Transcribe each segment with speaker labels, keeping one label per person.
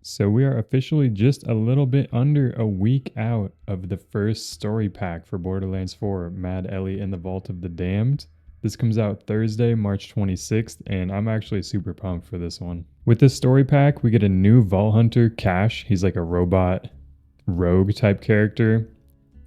Speaker 1: So we are officially just a little bit under a week out of the first story pack for Borderlands 4, Mad Ellie in the Vault of the Damned. This comes out Thursday, March 26th, and I'm actually super pumped for this one. With this story pack, we get a new Vault Hunter, Cash. He's like a robot rogue type character.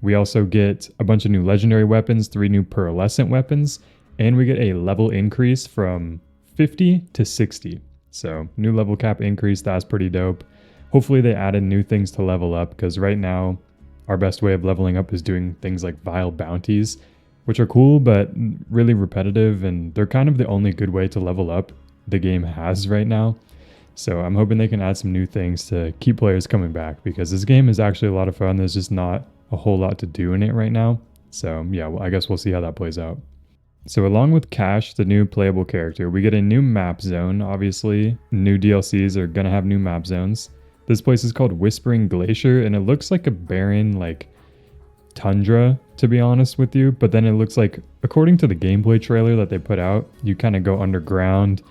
Speaker 1: We also get a bunch of new legendary weapons, 3 new pearlescent weapons, and we get a level increase from 50 to 60. So new level cap increase, that's pretty dope. Hopefully they added new things to level up, because right now our best way of leveling up is doing things like vile bounties, which are cool but really repetitive, and they're kind of the only good way to level up the game has right now. So I'm hoping they can add some new things to keep players coming back, because this game is actually a lot of fun. There's just not a whole lot to do in it right now. So yeah, well, I guess we'll see how that plays out. So along with Cash, the new playable character, we get a new map zone. Obviously, new DLCs are going to have new map zones. This place is called Whispering Glacier, and it looks like a barren, like, tundra, to be honest with you. But then it looks like, according to the gameplay trailer that they put out, you kind of go underground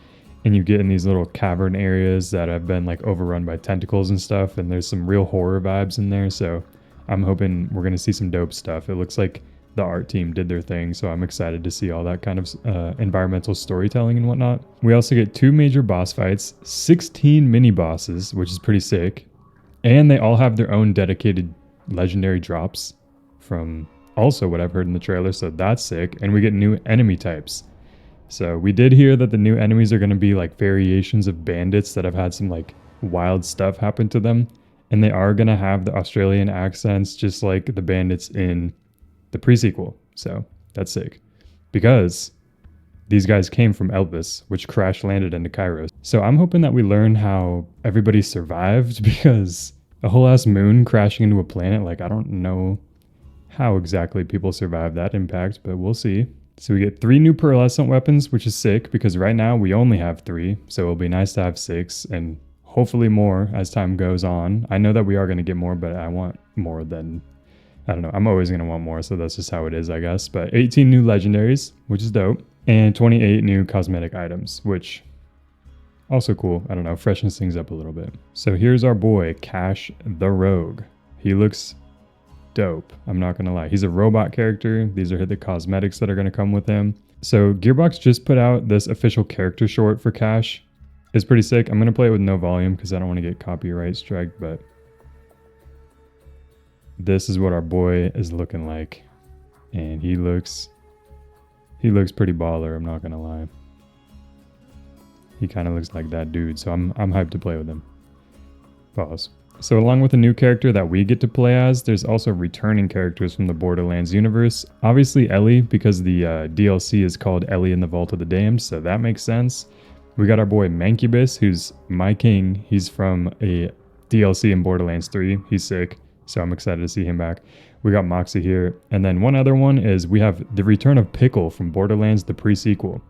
Speaker 1: and you get in these little cavern areas that have been, like, overrun by tentacles and stuff. And there's some real horror vibes in there. So I'm hoping we're going to see some dope stuff. It looks like the art team did their thing, so I'm excited to see all that kind of environmental storytelling and whatnot. We also get 2 major boss fights, 16 mini bosses, which is pretty sick, and they all have their own dedicated legendary drops from also what I've heard in the trailer, so that's sick. And we get new enemy types. So we did hear that the new enemies are going to be like variations of bandits that have had some like wild stuff happen to them, and they are going to have the Australian accents just like the bandits in the pre-sequel. So that's sick, because these guys came from Elvis, which crash landed into Cairo. So I'm hoping that we learn how everybody survived, because a whole ass moon crashing into a planet, like, I don't know how exactly people survived that impact, but we'll see. So we get 3 new pearlescent weapons, which is sick, because right now we only have 3, so it'll be nice to have 6 and hopefully more as time goes on. I know that we are going to get more, but I want more than, I don't know, I'm always going to want more, so that's just how it is, I guess. But 18 new legendaries, which is dope, and 28 new cosmetic items, which also cool. I don't know, freshens things up a little bit. So here's our boy, Cash the Rogue. He looks dope, I'm not going to lie. He's a robot character. These are the cosmetics that are going to come with him. So Gearbox just put out this official character short for Cash. It's pretty sick. I'm going to play it with no volume because I don't want to get copyright strike, but this is what our boy is looking like, and he looks pretty baller, I'm not gonna lie. He kind of looks like that dude, so I'm hyped to play with him. Pause. So along with a new character that we get to play as, there's also returning characters from the Borderlands universe. Obviously Ellie, because the DLC is called Ellie in the Vault of the Damned, so that makes sense. We got our boy Mancubus, who's my king. He's from a DLC in Borderlands 3. He's sick. So I'm excited to see him back. We got Moxie here. And then one other one is we have the return of Pickle from Borderlands, the pre-sequel.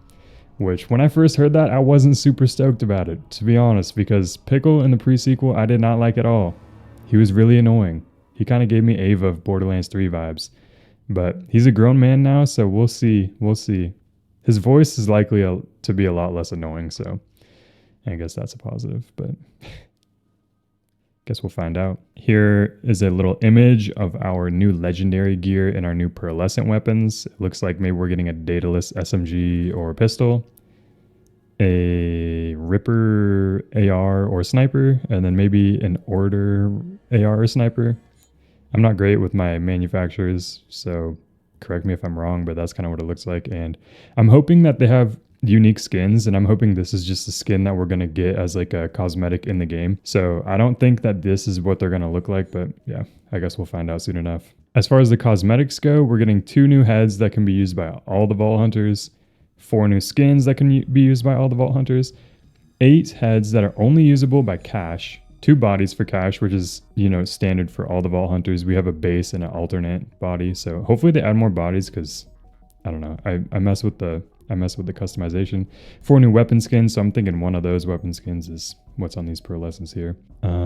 Speaker 1: Which, when I first heard that, I wasn't super stoked about it, to be honest. Because Pickle in the pre-sequel, I did not like at all. He was really annoying. He kind of gave me Ava of Borderlands 3 vibes. But he's a grown man now, so we'll see. We'll see. His voice is likely to be a lot less annoying, so I guess that's a positive. But guess we'll find out. Here is a little image of our new legendary gear and our new pearlescent weapons. It looks like maybe we're getting a dataless SMG or pistol, a Ripper AR or sniper, and then maybe an Order AR or sniper. I'm not great with my manufacturers, so correct me if I'm wrong, but that's kind of what it looks like. And I'm hoping that they have unique skins, and I'm hoping this is just a skin that we're going to get as like a cosmetic in the game. So I don't think that this is what they're going to look like, but yeah, I guess we'll find out soon enough. As far as the cosmetics go, we're getting 2 new heads that can be used by all the Vault Hunters, 4 new skins that can be used by all the Vault Hunters, 8 heads that are only usable by Cash, 2 bodies for Cash, which is, you know, standard for all the Vault Hunters. We have a base and an alternate body, so hopefully they add more bodies, because I don't know, I mess with the customization. 4 new weapon skins, so I'm thinking one of those weapon skins is what's on these pearlescents here.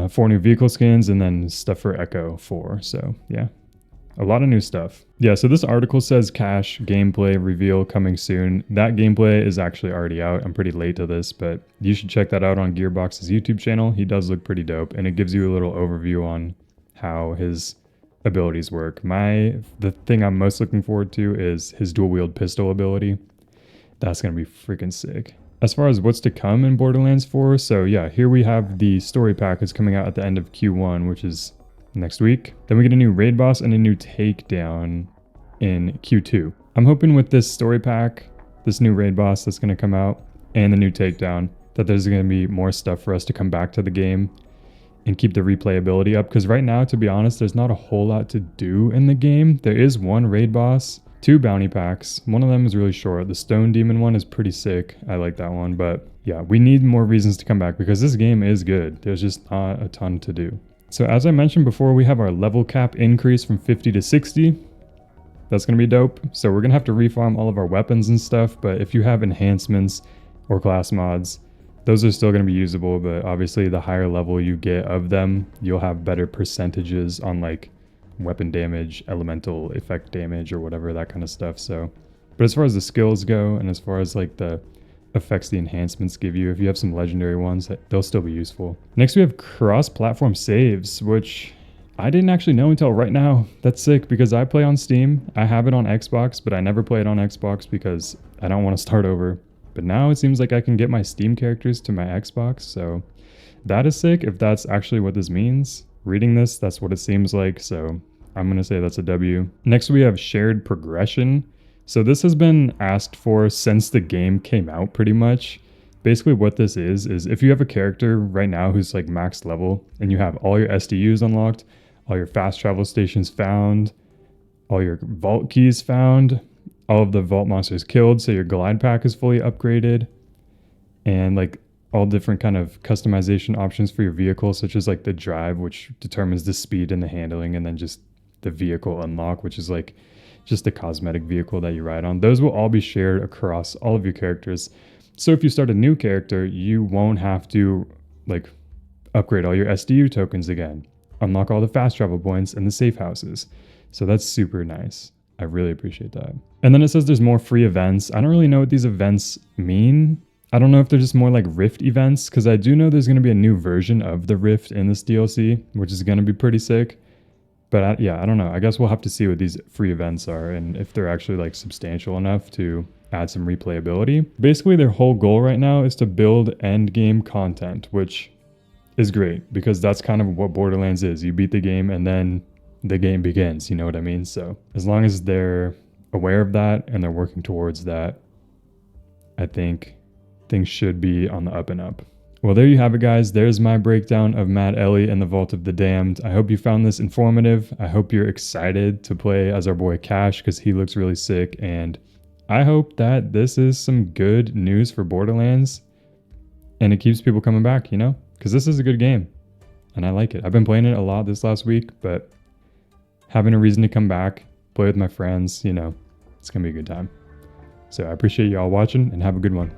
Speaker 1: 4 new vehicle skins, and then stuff for Echo 4. So yeah, A lot of new stuff. Yeah, so this article says cache gameplay reveal coming soon. That gameplay is actually already out. I'm pretty late to this, but you should check that out on Gearbox's YouTube channel. He does look pretty dope, and it gives you a little overview on how his abilities work. The thing I'm most looking forward to is his dual wield pistol ability. That's gonna be freaking sick. As far as what's to come in Borderlands 4, so yeah, here we have the story pack is coming out at the end of Q1, which is next week. Then we get a new raid boss and a new takedown in Q2. I'm hoping with this story pack, this new raid boss that's going to come out, and the new takedown, that there's going to be more stuff for us to come back to the game and keep the replayability up. Because right now, to be honest, there's not a whole lot to do in the game. There is one raid boss, 2 bounty packs. One of them is really short. The Stone Demon one is pretty sick. I like that one. But yeah, we need more reasons to come back because this game is good. There's just not a ton to do. So as I mentioned before, we have our level cap increase from 50 to 60. That's going to be dope. So we're going to have to refarm all of our weapons and stuff. But if you have enhancements or class mods, those are still going to be usable. But obviously the higher level you get of them, you'll have better percentages on like weapon damage, elemental effect damage, or whatever, that kind of stuff. So, but as far as the skills go, and as far as like the effects the enhancements give you, if you have some legendary ones, they'll still be useful. Next we have cross-platform saves, which I didn't actually know until right now. That's sick because I play on Steam. I have it on Xbox, but I never play it on Xbox because I don't want to start over. But now it seems like I can get my Steam characters to my Xbox, so that is sick if that's actually what this means. Reading this, that's what it seems like, so I'm gonna say that's a W. Next we have shared progression. So this has been asked for since the game came out pretty much. Basically what this is if you have a character right now who's like max level and you have all your SDUs unlocked, all your fast travel stations found, all your vault keys found, all of the vault monsters killed, so your glide pack is fully upgraded, and like all different kind of customization options for your vehicle, such as like the drive, which determines the speed and the handling, and then just the vehicle unlock, which is like just the cosmetic vehicle that you ride on. Those will all be shared across all of your characters. So if you start a new character, you won't have to like upgrade all your SDU tokens again, unlock all the fast travel points and the safe houses. So that's super nice. I really appreciate that. And then it says there's more free events. I don't really know what these events mean. I don't know if they're just more like Rift events, because I do know there's going to be a new version of the Rift in this DLC, which is going to be pretty sick. But yeah, I don't know. I guess we'll have to see what these free events are and if they're actually like substantial enough to add some replayability. Basically, their whole goal right now is to build endgame content, which is great because that's kind of what Borderlands is. You beat the game and then the game begins, you know what I mean? So as long as they're aware of that and they're working towards that, I think things should be on the up and up. Well, there you have it, guys. There's my breakdown of Mad Ellie and the Vault of the Damned. I hope you found this informative. I hope you're excited to play as our boy Cash because he looks really sick. And I hope that this is some good news for Borderlands and it keeps people coming back, you know, because this is a good game and I like it. I've been playing it a lot this last week, but having a reason to come back, play with my friends, you know, it's going to be a good time. So I appreciate you all watching and have a good one.